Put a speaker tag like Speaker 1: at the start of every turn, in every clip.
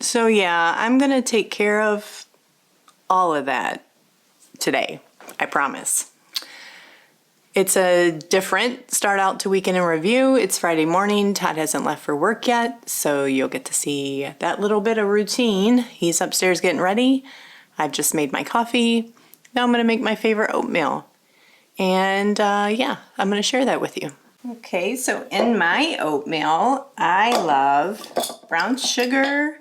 Speaker 1: So yeah, I'm gonna take care of all of that today, I promise. It's a different start out to weekend in review. It's Friday morning. Todd hasn't left for work yet, so you'll get to see that little bit of routine. He's upstairs getting ready. I've just made my coffee. Now I'm gonna make my favorite oatmeal. And yeah, I'm gonna share that with you. Okay, so in my oatmeal, I love brown sugar,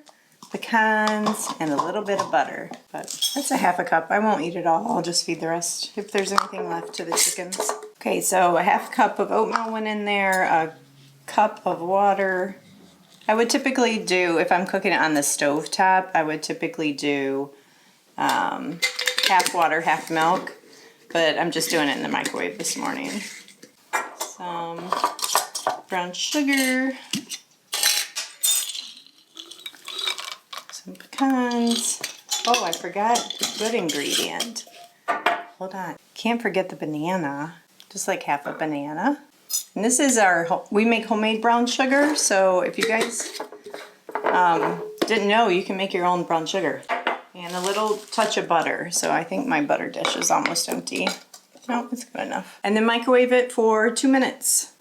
Speaker 1: pecans, and a little bit of butter. But that's a half a cup. I won't eat it all. I'll just feed the rest if there's anything left to the chickens. Okay, so a half cup of oatmeal went in there, a cup of water. I would typically do, if I'm cooking it on the stove top, I would typically do half water, half milk. But I'm just doing it in the microwave this morning. Some brown sugar. Some pecans. Oh, I forgot a good ingredient. Hold on. Can't forget the banana. Just like half a banana. And this is we make homemade brown sugar. So if you guys didn't know, you can make your own brown sugar. And a little touch of butter. So I think my butter dish is almost empty. No, it's good enough. And then microwave it for 2 minutes.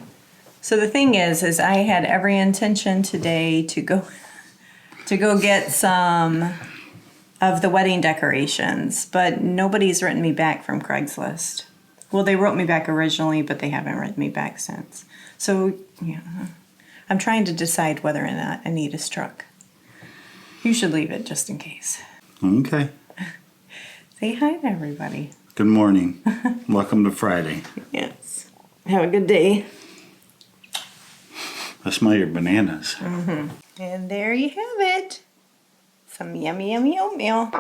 Speaker 1: So the thing is I had every intention today to go get some of the wedding decorations, but nobody's written me back from Craigslist. Well, they wrote me back originally, but they haven't written me back since. So, yeah, I'm trying to decide whether or not I need a truck. You should leave it just in case.
Speaker 2: Okay.
Speaker 1: Say hi to everybody.
Speaker 2: Good morning. Welcome to Friday.
Speaker 1: Yes. Have a good day.
Speaker 2: I smell your bananas.
Speaker 1: Mm-hmm. And there you have it. Some yummy, yummy oatmeal.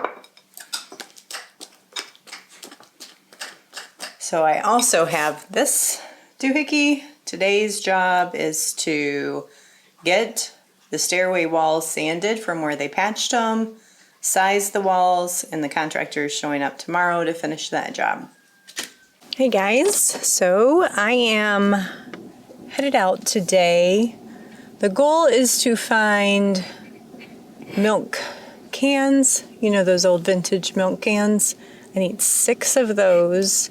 Speaker 1: So I also have this doohickey. Today's job is to get the stairway walls sanded from where they patched them, size the walls, and the contractor is showing up tomorrow to finish that job. Hey guys, so I am headed out today. The goal is to find milk cans, you know, those old vintage milk cans. I need 6 of those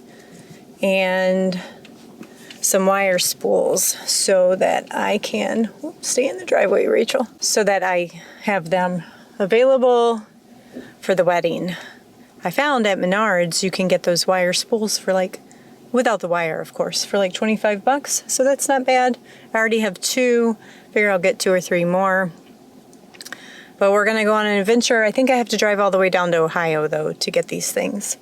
Speaker 1: and some wire spools so that I can, stay in the driveway, Rachel, so that I have them available for the wedding. I found at Menards you can get those wire spools for like, without the wire of course, for like 25 bucks. So that's not bad. I already have 2. Figure I'll get 2 or 3 more. But we're gonna go on an adventure. I think I have to drive all the way down to Ohio though to get these things.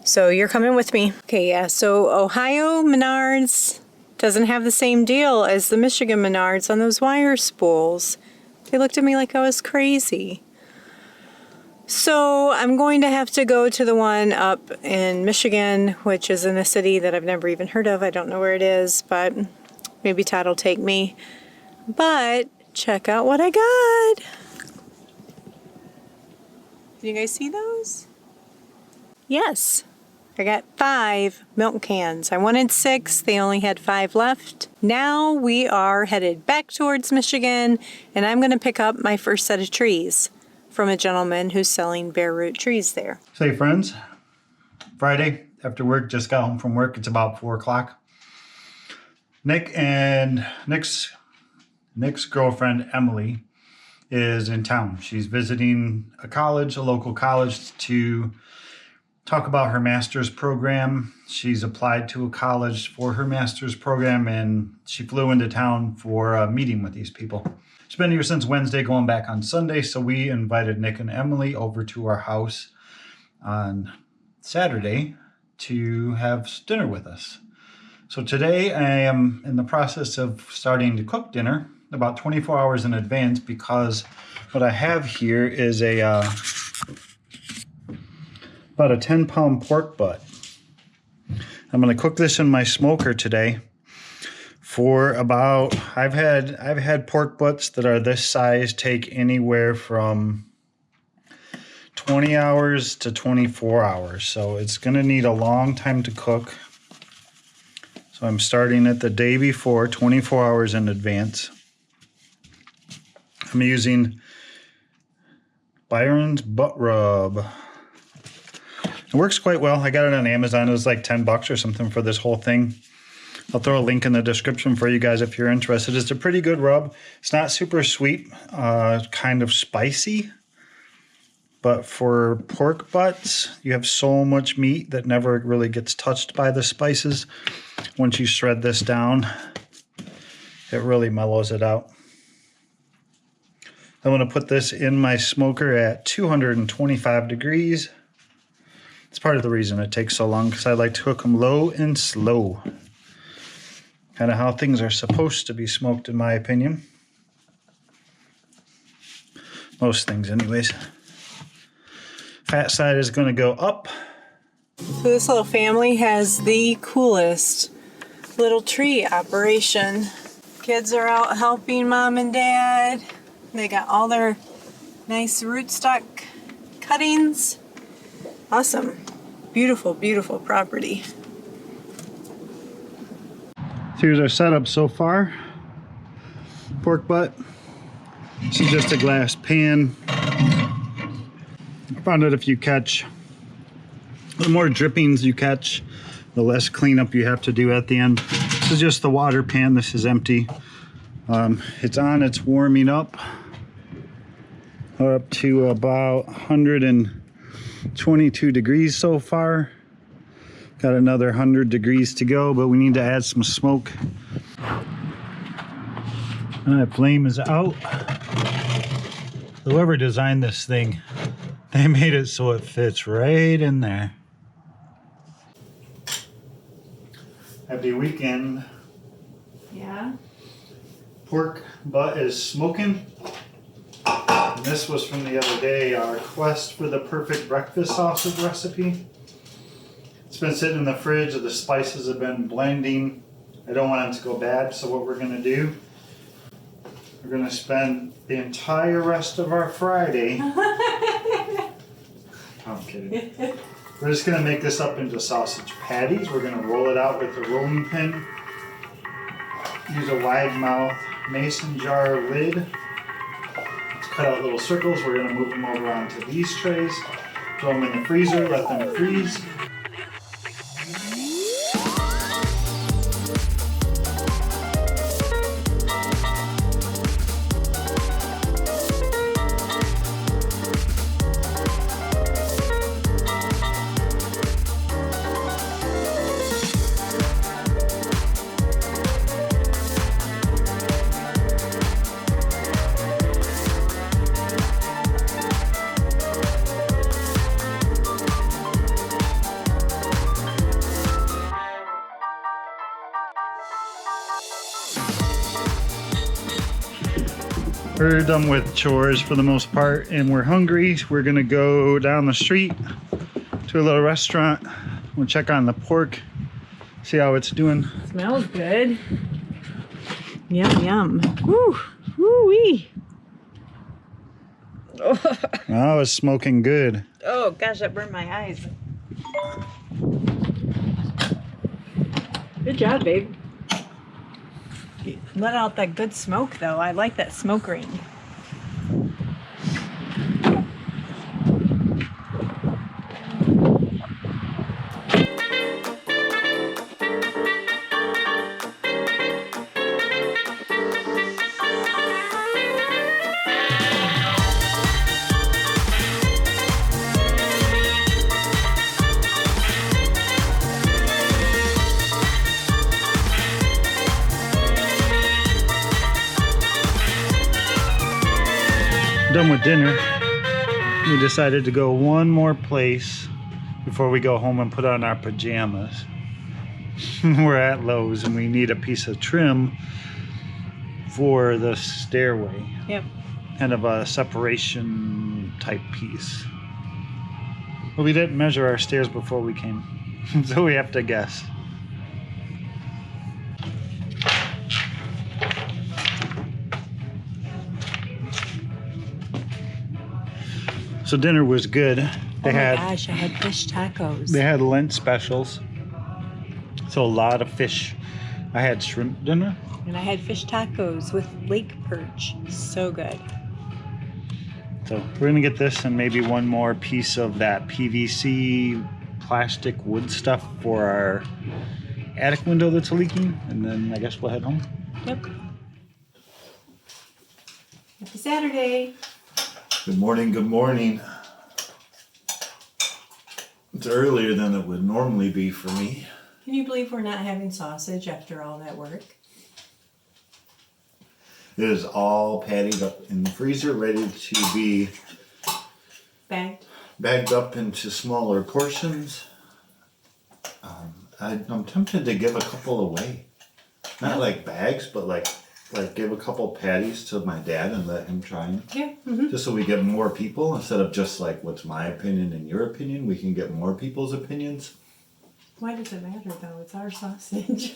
Speaker 1: So you're coming with me. Okay, yeah, so Ohio Menards doesn't have the same deal as the Michigan Menards on those wire spools. They looked at me like I was crazy. So I'm going to have to go to the one up in Michigan, which is in a city that I've never even heard of. I don't know where it is, but maybe Todd will take me. But check out what I got. Can you guys see those? Yes. I got 5 milk cans. I wanted 6. They only had 5 left. Now we are headed back towards Michigan, and I'm going to pick up my first set of trees from a gentleman who's selling bare root trees there.
Speaker 2: Say friends, Friday after work, just got home from work. It's about 4 o'clock. Nick's girlfriend, Emily, is in town. She's visiting a local college to talk about her master's program. She's applied to a college for her master's program and she flew into town for a meeting with these people. She's been here since Wednesday, going back on Sunday. So we invited Nick and Emily over to our house on Saturday to have dinner with us. So today I am in the process of starting to cook dinner about 24 hours in advance because what I have here is about a 10-pound pork butt. I'm going to cook this in my smoker today for about, I've had pork butts that are this size take anywhere from 20 hours to 24 hours. So it's going to need a long time to cook. So I'm starting it the day before, 24 hours in advance. I'm using Byron's Butt Rub. It works quite well. I got it on Amazon. It was like 10 bucks or something for this whole thing. I'll throw a link in the description for you guys if you're interested. It's a pretty good rub. It's not super sweet, kind of spicy. But for pork butts, you have so much meat that never really gets touched by the spices. Once you shred this down, it really mellows it out. I'm going to put this in my smoker at 225 degrees. It's part of the reason it takes so long, because I like to cook them low and slow. Kind of how things are supposed to be smoked, in my opinion. Most things anyways. Fat side is going to go up.
Speaker 1: So this little family has the coolest little tree operation. Kids are out helping mom and dad. They got all their nice rootstock cuttings. Awesome. Beautiful, beautiful property.
Speaker 2: Here's our setup so far. Pork butt. This is just a glass pan. I found that if you catch, the more drippings you catch, the less cleanup you have to do at the end. This is just the water pan. This is empty. It's on, it's warming up to about 122 degrees so far. Got another 100 degrees to go, but we need to add some smoke. That flame is out. Whoever designed this thing, they made it so it fits right in there. Happy weekend.
Speaker 1: Yeah.
Speaker 2: Pork butt is smoking. And this was from the other day, our quest for the perfect breakfast sausage recipe. It's been sitting in the fridge, the spices have been blending. I don't want it to go bad, so what we're gonna do, we're gonna spend the entire rest of our Friday. I'm kidding. We're just gonna make this up into sausage patties. We're gonna roll it out with a rolling pin. Use a wide mouth mason jar lid. Let's cut out little circles. We're gonna move them over onto these trays. Throw them in the freezer, let them freeze. We're done with chores for the most part, and we're hungry. We're gonna go down the street to a little restaurant. We'll check on the pork, see how it's doing.
Speaker 1: Smells good. Yum, yum. Woo, woo-wee.
Speaker 2: Oh, it's smoking good.
Speaker 1: Oh gosh, that burned my eyes. Good job, babe. You let out that good smoke though. I like that smoke ring.
Speaker 2: Done with dinner. We decided to go one more place before we go home and put on our pajamas. We're at Lowe's and we need a piece of trim for the stairway.
Speaker 1: Yep.
Speaker 2: Kind of a separation type piece. But we didn't measure our stairs before we came, so we have to guess. So dinner was good.
Speaker 1: Oh my gosh, I had fish tacos.
Speaker 2: They had Lent specials. So a lot of fish. I had shrimp dinner.
Speaker 1: And I had fish tacos with lake perch. So good.
Speaker 2: So we're gonna get this and maybe one more piece of that PVC plastic wood stuff for our attic window that's leaking, and then I guess we'll head home.
Speaker 1: Yep. Happy Saturday.
Speaker 3: Good morning, good morning. It's earlier than it would normally be for me.
Speaker 1: Can you believe we're not having sausage after all that work?
Speaker 3: It is all pattied up in the freezer, ready to be bagged up into smaller portions. I'm tempted to give a couple away. Not like bags, but like give a couple patties to my dad and let him try them.
Speaker 1: Yeah.
Speaker 3: Just so we get more people, instead of just like what's my opinion and your opinion, we can get more people's opinions.
Speaker 1: Why does it matter though? It's our sausage.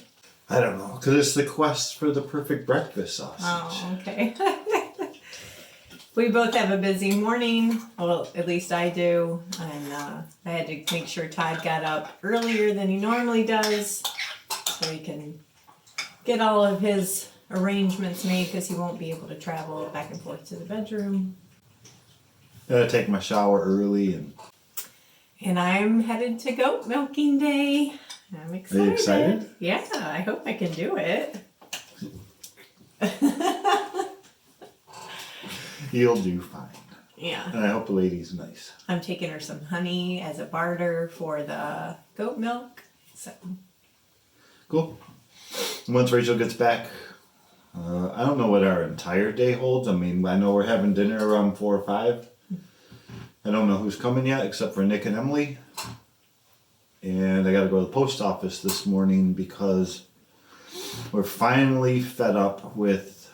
Speaker 3: I don't know, because it's the quest for the perfect breakfast sausage.
Speaker 1: Oh, okay. We both have a busy morning. Well, at least I do. And I had to make sure Todd got up earlier than he normally does so he can get all of his arrangements made because he won't be able to travel back and forth to the bedroom.
Speaker 3: Gotta take my shower early
Speaker 1: And I'm headed to goat milking day. I'm excited.
Speaker 3: Are you excited?
Speaker 1: Yeah, I hope I can do it.
Speaker 3: You'll do fine.
Speaker 1: Yeah.
Speaker 3: And I hope the lady's nice.
Speaker 1: I'm taking her some honey as a barter for the goat milk. So
Speaker 3: Cool. Once Rachel gets back, I don't know what our entire day holds. I mean, I know we're having dinner around 4 or 5. I don't know who's coming yet except for Nick and Emily. And I got to go to the post office this morning because we're finally fed up with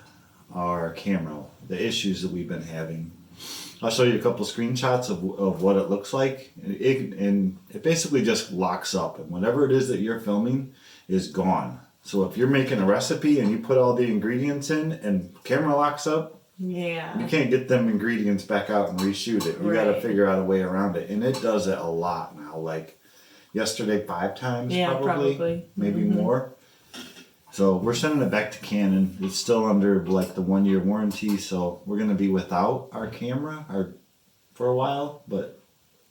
Speaker 3: our camera, the issues that we've been having. I'll show you a couple screenshots of what it looks like. And it basically just locks up, and whatever it is that you're filming is gone. So if you're making a recipe and you put all the ingredients in and camera locks up,
Speaker 1: yeah.
Speaker 3: you can't get them ingredients back out and reshoot it. You got to figure out a way around it. And it does it a lot now. Like yesterday 5 times, probably. Maybe more. So we're sending it back to Canon. It's still under like the 1-year warranty, so we're going to be without our camera for a while, but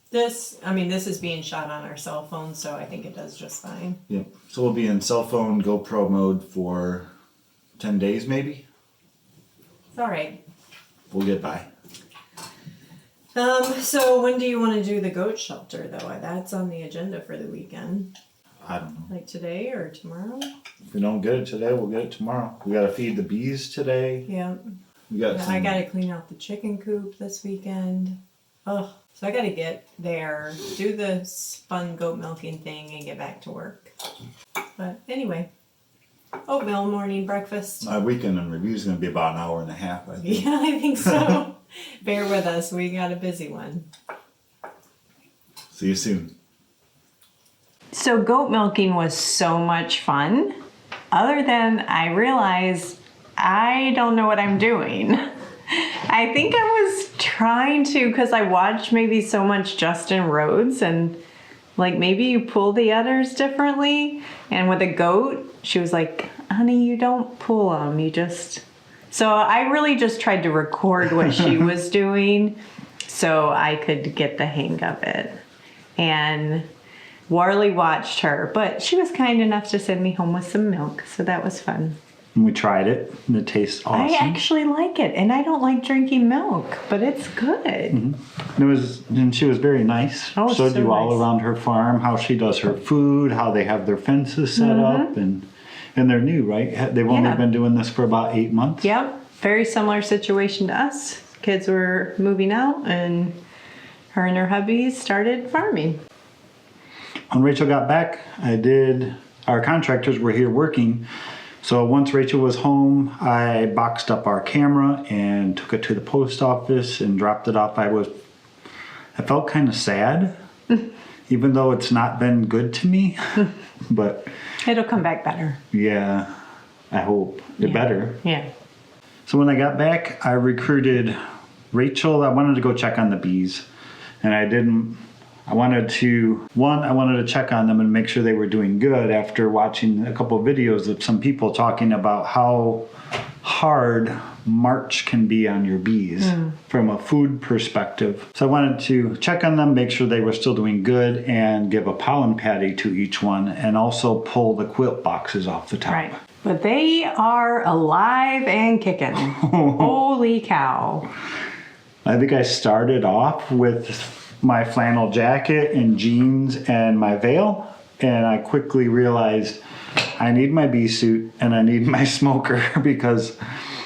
Speaker 1: This is being shot on our cell phone, so I think it does just fine.
Speaker 3: yeah. So we'll be in cell phone GoPro mode for 10 days maybe.
Speaker 1: It's all right.
Speaker 3: We'll get by.
Speaker 1: So when do you want to do the goat shelter, though? That's on the agenda for the weekend.
Speaker 3: I don't know.
Speaker 1: Like today or tomorrow?
Speaker 3: If we don't get it today, we'll get it tomorrow. We got to feed the bees today.
Speaker 1: Yeah.
Speaker 3: We got
Speaker 1: I got to clean out the chicken coop this weekend. Oh, so I got to get there, do the fun goat milking thing, and get back to work. But anyway, oatmeal morning breakfast.
Speaker 3: My weekend in review is going to be about an hour and a half, I think.
Speaker 1: Yeah, I think so. Bear with us. We got a busy one.
Speaker 3: See you soon.
Speaker 1: So goat milking was so much fun. Other than I realized I don't know what I'm doing. I think I was trying to, because I watched maybe so much Justin Rhodes, and like maybe you pull the udders differently. And with a goat, she was like, honey, you don't pull them, you just... So I really just tried to record what she was doing so I could get the hang of it. And Warley watched her, but she was kind enough to send me home with some milk, so that was fun.
Speaker 2: And we tried it, and it tastes awesome.
Speaker 1: I actually like it, and I don't like drinking milk, but it's good.
Speaker 2: Mm-hmm. And she was very nice.
Speaker 1: Oh,
Speaker 2: Showed
Speaker 1: so
Speaker 2: you all
Speaker 1: nice.
Speaker 2: around her farm, how she does her food, how they have their fences set up, and they're new, right? They've only been doing this for about 8 months.
Speaker 1: Yep, very similar situation to us. Kids were moving out, and her and her hubby started farming.
Speaker 2: When Rachel got back, our contractors were here working. So once Rachel was home, I boxed up our camera and took it to the post office and dropped it off. I felt kind of sad, even though it's not been good to me, but
Speaker 1: It'll come back better.
Speaker 2: yeah, I hope it better.
Speaker 1: Yeah.
Speaker 2: So when I got back, I recruited Rachel. I wanted to go check on the bees, and I wanted to check on them and make sure they were doing good after watching a couple of videos of some people talking about how hard march can be on your bees from a food perspective. So I wanted to check on them, make sure they were still doing good, and give a pollen patty to each one, and also pull the quilt boxes off the top.
Speaker 1: Right. But they are alive and kicking. Holy cow.
Speaker 2: I think I started off with my flannel jacket and jeans and my veil, and I quickly realized I need my bee suit and I need my smoker because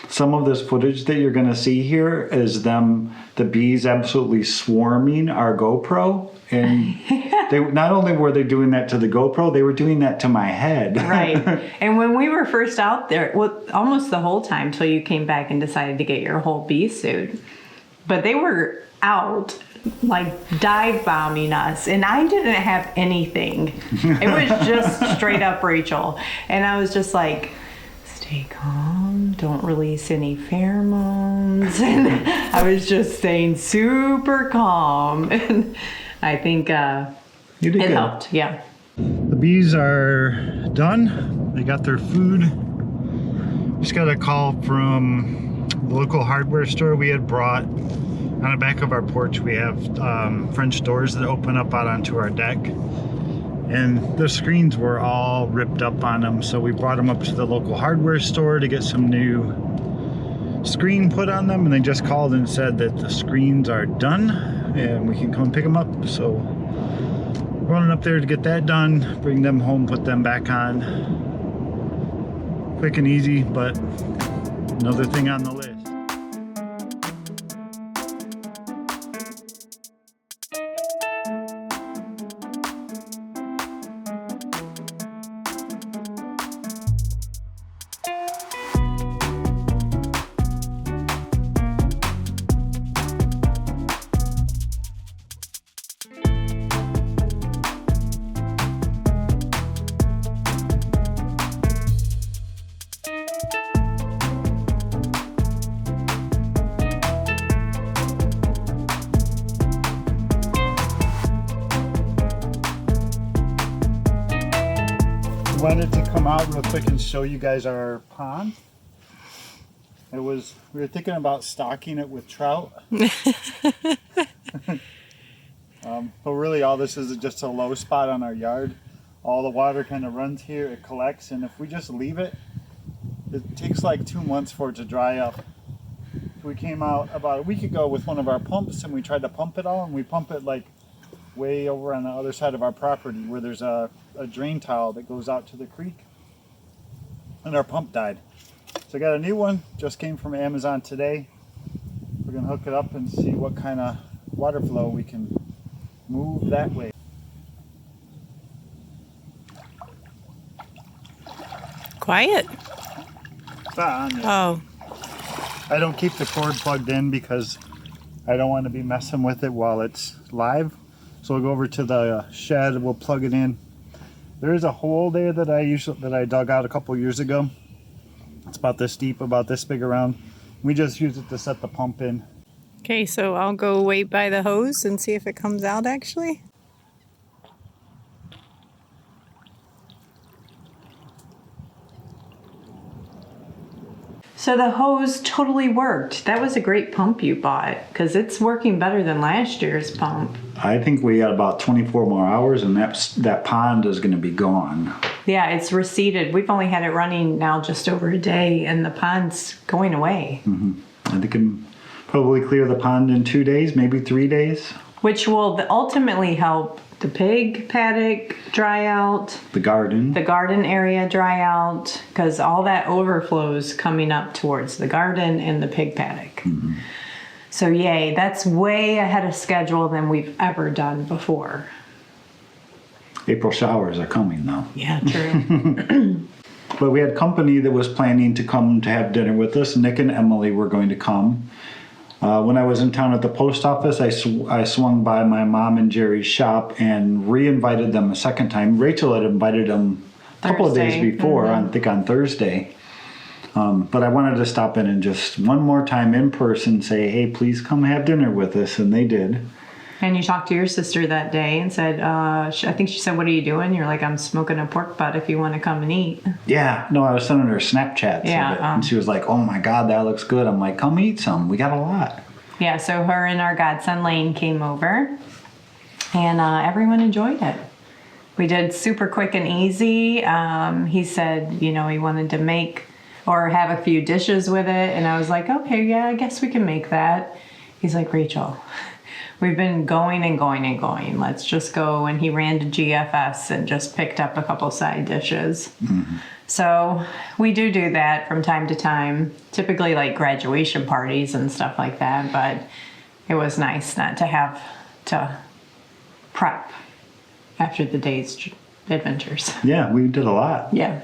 Speaker 2: some of this footage that you're going to see here is the bees absolutely swarming our GoPro. And they not only were they doing that to the GoPro, they were doing that to my head.
Speaker 1: Right. And when we were first out there, well, almost the whole time till you came back and decided to get your whole bee suit. But they were out, like dive bombing us, and I didn't have anything. It was just straight up Rachel. And I was just like, stay calm, don't release any pheromones. And I was just staying super calm. And I think
Speaker 2: You did
Speaker 1: it
Speaker 2: good.
Speaker 1: helped, yeah.
Speaker 2: The bees are done. They got their food. Just got a call from the local hardware store. We had brought, on the back of our porch, we have French doors that open up out onto our deck. And the screens were all ripped up on them, so we brought them up to the local hardware store to get some new screen put on them, and they just called and said that the screens are done and we can come pick them up. So running up there to get that done, bring them home, put them back on. Quick and easy, but another thing on the list. Wanted to come out real quick and show you guys our pond. We were thinking about stocking it with trout. But really all this is just a low spot on our yard. All the water kind of runs here, it collects, and if we just leave it, it takes like 2 months for it to dry up. We came out about a week ago with one of our pumps and we tried to pump it all, and we pump it like way over on the other side of our property where there's a drain tile that goes out to the creek, and our pump died. So I got a new one, just came from Amazon today. We're gonna hook it up and see what kind of water flow we can move that way.
Speaker 1: Quiet.
Speaker 2: It's not on yet.
Speaker 1: Oh.
Speaker 2: I don't keep the cord plugged in because I don't want to be messing with it while it's live. So we'll go over to the shed, we'll plug it in. There is a hole there that I dug out a couple years ago. It's about this deep, about this big around. We just use it to set the pump in.
Speaker 1: Okay, so I'll go wait by the hose and see if it comes out actually. So the hose totally worked. That was a great pump you bought because it's working better than last year's pump.
Speaker 2: I think we got about 24 more hours and that pond is going to be gone.
Speaker 1: Yeah, it's receded. We've only had it running now just over a day and the pond's going away.
Speaker 2: Mm-hmm. I think we can probably clear the pond in 2 days, maybe 3 days.
Speaker 1: Which will ultimately help the pig paddock dry out.
Speaker 2: The garden
Speaker 1: Area dry out because all that overflows coming up towards the garden and the pig paddock.
Speaker 2: Mm-hmm.
Speaker 1: So yay, that's way ahead of schedule than we've ever done before.
Speaker 2: April showers are coming though.
Speaker 1: Yeah, true.
Speaker 2: But we had company that was planning to come to have dinner with us. Nick and Emily were going to come. When I was in town at the post office, I swung by my mom and Jerry's shop and re-invited them a second time. Rachel had invited them a couple of days before, I think on Thursday. But I wanted to stop in and just one more time in person say, hey, please come have dinner with us. And they did.
Speaker 1: And you talked to your sister that day and said, I think she said, what are you doing? You're like, I'm smoking a pork butt if you want to come and eat.
Speaker 2: Yeah, no, I was sending her Snapchats of it, and she was like, oh my God, that looks good. I'm like, come eat some. We got a lot.
Speaker 1: Yeah, so her and our godson Lane came over, and everyone enjoyed it. We did super quick and easy. He said, he wanted to make or have a few dishes with it, and I was like, okay, yeah, I guess we can make that. He's like, Rachel, we've been going and going and going. Let's just go. And he ran to GFS and just picked up a couple side dishes. Mm-hmm. So we do that from time to time, typically like graduation parties and stuff like that. But it was nice not to have to prep after the day's adventures.
Speaker 2: Yeah, we did a lot.
Speaker 1: Yeah.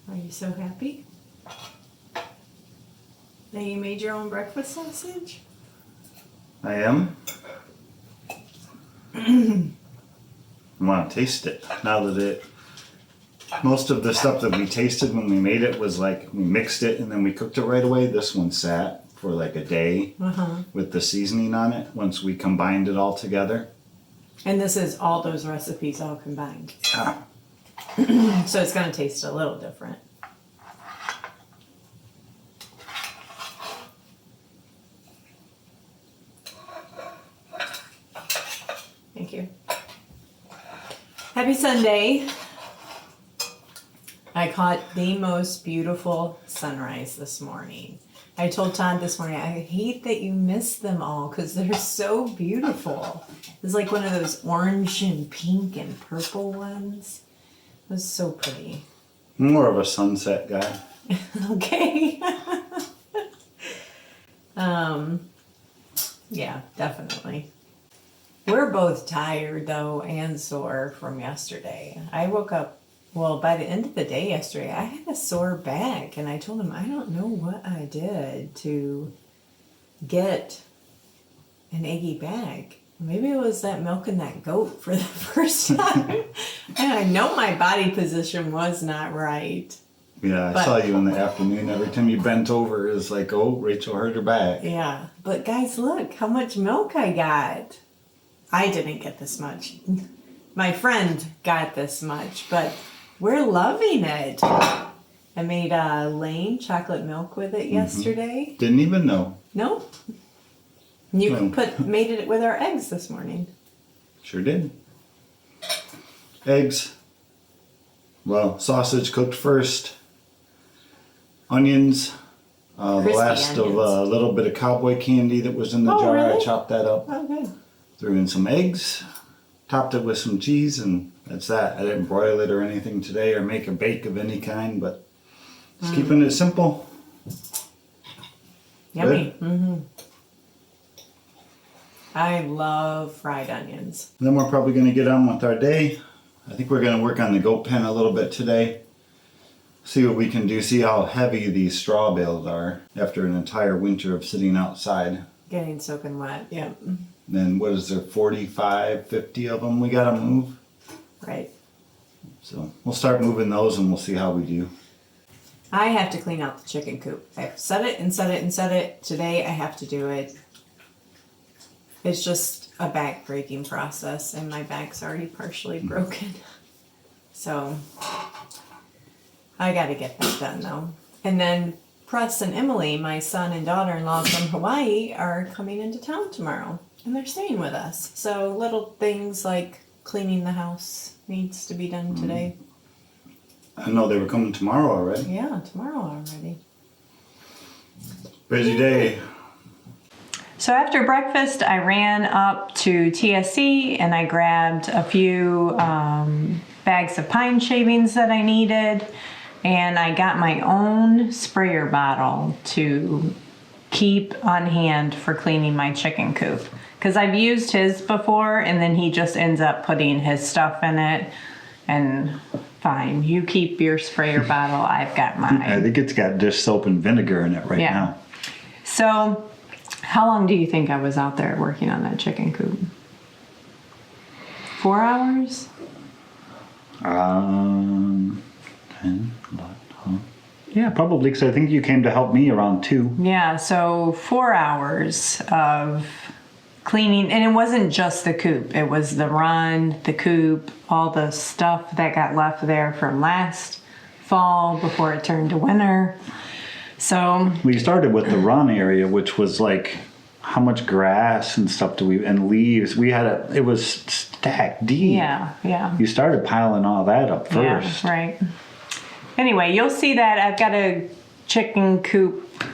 Speaker 1: Are you so happy that you made your own breakfast sausage?
Speaker 3: I am. I want to taste it now that most of the stuff that we tasted when we made it was like we mixed it and then we cooked it right away. This one sat for like a day with the seasoning on it once we combined it all together.
Speaker 1: And this is all those recipes all combined.
Speaker 3: Yeah.
Speaker 1: So it's going to taste a little different. Thank you. Happy Sunday. I caught the most beautiful sunrise this morning. I told Todd this morning, I hate that you missed them all because they're so beautiful. It's like one of those orange and pink and purple ones. It was so pretty.
Speaker 3: More of a sunset guy.
Speaker 1: Okay. Yeah, definitely. We're both tired though and sore from yesterday. I woke up, well, by the end of the day yesterday, I had a sore back and I told him I don't know what I did to get an achy back. Maybe it was that milking that goat for the first time. And I know my body position was not right.
Speaker 3: Yeah, I saw you in the afternoon. Every time you bent over, it was like, oh, Rachel hurt her back.
Speaker 1: Yeah, but guys, look how much milk I got. I didn't get this much. My friend got this much, but we're loving it. I made Lane chocolate milk with it yesterday.
Speaker 3: Didn't even know.
Speaker 1: Nope. You made it with our eggs this morning.
Speaker 3: Sure did. Eggs. Well, sausage cooked first. Onions. The last
Speaker 1: onions.
Speaker 3: of a little bit of cowboy candy that was in the jar.
Speaker 1: Really?
Speaker 3: I chopped that up.
Speaker 1: Oh, good.
Speaker 3: Threw in some eggs. Topped it with some cheese, and that's that. I didn't broil it or anything today or make a bake of any kind, but just keeping it simple.
Speaker 1: Yummy. Mm-hmm. I love fried onions.
Speaker 3: Then we're probably going to get on with our day. I think we're going to work on the goat pen a little bit today. See what we can do. See how heavy these straw bales are after an entire winter of sitting outside.
Speaker 1: Getting soaking wet, yep.
Speaker 3: Then what is there, 45, 50 of them we got to move?
Speaker 1: Right.
Speaker 3: So we'll start moving those and we'll see how we do.
Speaker 1: I have to clean out the chicken coop. I've set it and set it and set it. Today I have to do it. It's just a back breaking process and my back's already partially broken. So I got to get that done though. And then Press and Emily, my son and daughter-in-law from Hawaii, are coming into town tomorrow and they're staying with us. So little things like cleaning the house needs to be done today.
Speaker 3: I know they were coming tomorrow already.
Speaker 1: Yeah, tomorrow already.
Speaker 3: Busy day.
Speaker 1: So after breakfast, I ran up to TSC and I grabbed a few bags of pine shavings that I needed. And I got my own sprayer bottle to keep on hand for cleaning my chicken coop. Because I've used his before and then he just ends up putting his stuff in it. And fine, you keep your sprayer bottle, I've got mine.
Speaker 2: I think it's got dish soap and vinegar in it right now.
Speaker 1: So how long do you think I was out there working on that chicken coop? 4 hours?
Speaker 2: And, yeah, probably, because I think you came to help me around 2.
Speaker 1: Yeah, so 4 hours of cleaning, and it wasn't just the coop. It was the run, the coop, all the stuff that got left there from last fall before it turned to winter. So
Speaker 2: We started with the run area, which was like, how much grass and stuff and leaves. It was stacked deep.
Speaker 1: yeah.
Speaker 2: You started piling all that up first.
Speaker 1: Yeah, right. Anyway, you'll see that I've got a chicken coop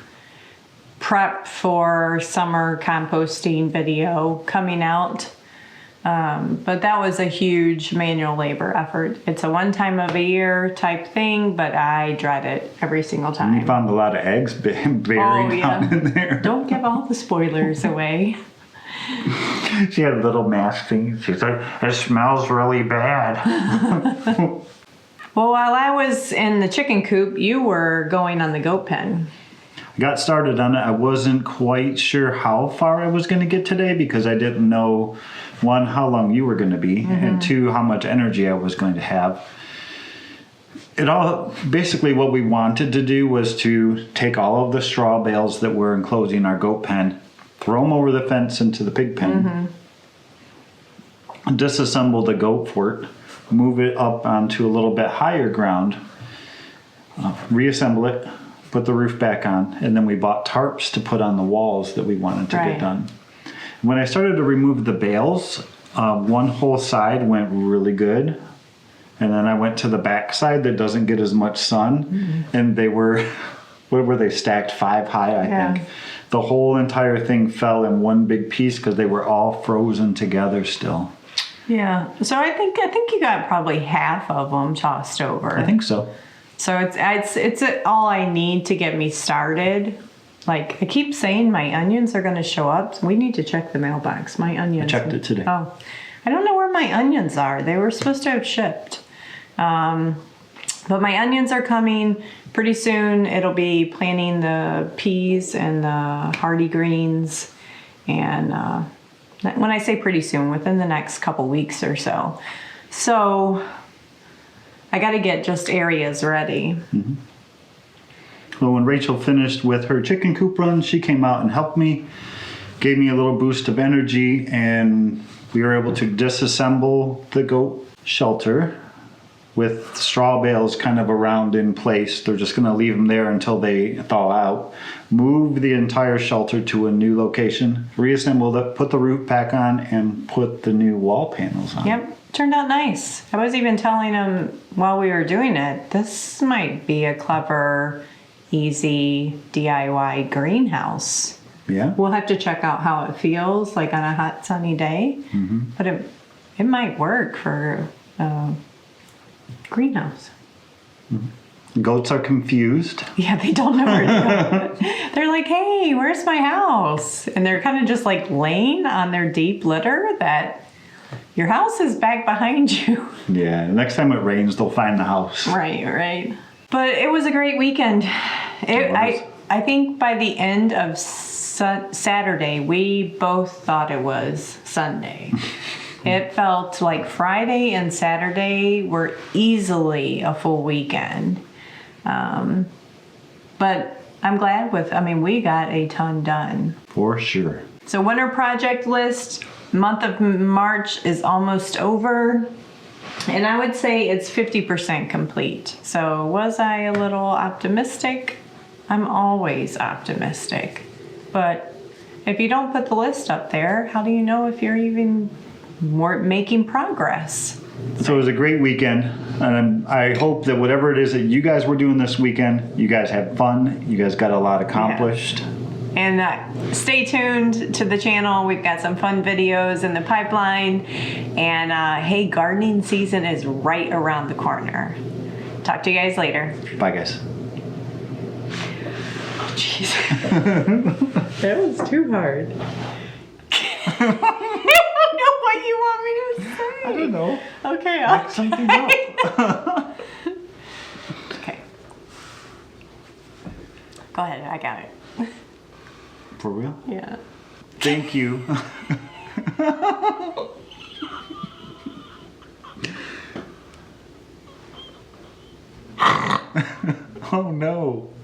Speaker 1: prep for summer composting video coming out. But that was a huge manual labor effort. It's a one time of a year type thing, but I dread it every single time.
Speaker 2: You found a lot of eggs buried down in there.
Speaker 1: Don't give all the spoilers away.
Speaker 2: She had a little mask thing. She's like, it smells really bad.
Speaker 1: Well, while I was in the chicken coop, you were going on the goat pen.
Speaker 2: I got started on it. I wasn't quite sure how far I was going to get today because I didn't know, 1, how long you were going to be, and 2, how much energy I was going to have. Basically what we wanted to do was to take all of the straw bales that were enclosing our goat pen, throw them over the fence into the pig pen, disassemble the goat fort, move it up onto a little bit higher ground, reassemble it, put the roof back on, and then we bought tarps to put on the walls that we wanted to get done. When I started to remove the bales, one whole side went really good, and then I went to the back side that doesn't get as much sun, and they were, what were they, stacked 5 high, I think. The whole entire thing fell in one big piece because they were all frozen together still.
Speaker 1: Yeah, so I think you got probably half of them tossed over.
Speaker 2: I think so.
Speaker 1: So it's all I need to get me started. Like I keep saying, my onions are going to show up. So we need to check the mailbox. My onions.
Speaker 2: I checked it today.
Speaker 1: Oh, I don't know where my onions are. They were supposed to have shipped. But my onions are coming pretty soon. It'll be planting the peas and the hardy greens, and when I say pretty soon, within the next couple weeks or so. So I got to get just areas ready.
Speaker 2: Well, when Rachel finished with her chicken coop run, she came out and helped me, gave me a little boost of energy, and we were able to disassemble the goat shelter with straw bales kind of around in place. They're just going to leave them there until they thaw out. Move the entire shelter to a new location, reassemble it, put the roof back on, and put the new wall panels on.
Speaker 1: Yep, turned out nice. I was even telling him while we were doing it, this might be a clever, easy DIY greenhouse.
Speaker 2: Yeah.
Speaker 1: We'll have to check out how it feels like on a hot sunny day, but it might work for greenhouse.
Speaker 2: Goats are confused.
Speaker 1: Yeah, they don't know where to go. They're like, hey, where's my house? And they're kind of just like laying on their deep litter that your house is back behind you.
Speaker 2: Yeah, next time it rains, they'll find the house.
Speaker 1: Right. But it was a great weekend. I think by the end of Saturday, we both thought it was Sunday. It felt like Friday and Saturday were easily a full weekend. But I'm glad we got a ton done.
Speaker 2: For sure.
Speaker 1: So winter project list, month of March is almost over. And I would say it's 50% complete. So was I a little optimistic? I'm always optimistic. But if you don't put the list up there, how do you know if you're even making progress?
Speaker 2: So it was a great weekend, and I hope that whatever it is that you guys were doing this weekend, you guys had fun, you guys got a lot accomplished.
Speaker 1: And stay tuned to the channel. We've got some fun videos in the pipeline. And hey, gardening season is right around the corner. Talk to you guys later.
Speaker 2: Bye, guys.
Speaker 1: Oh, jeez. That was too hard. I don't know what you want me to say.
Speaker 2: I don't know.
Speaker 1: Okay.
Speaker 2: Make something up.
Speaker 1: Okay. Go ahead. I got it.
Speaker 2: For real?
Speaker 1: Yeah.
Speaker 2: Thank you. Oh no.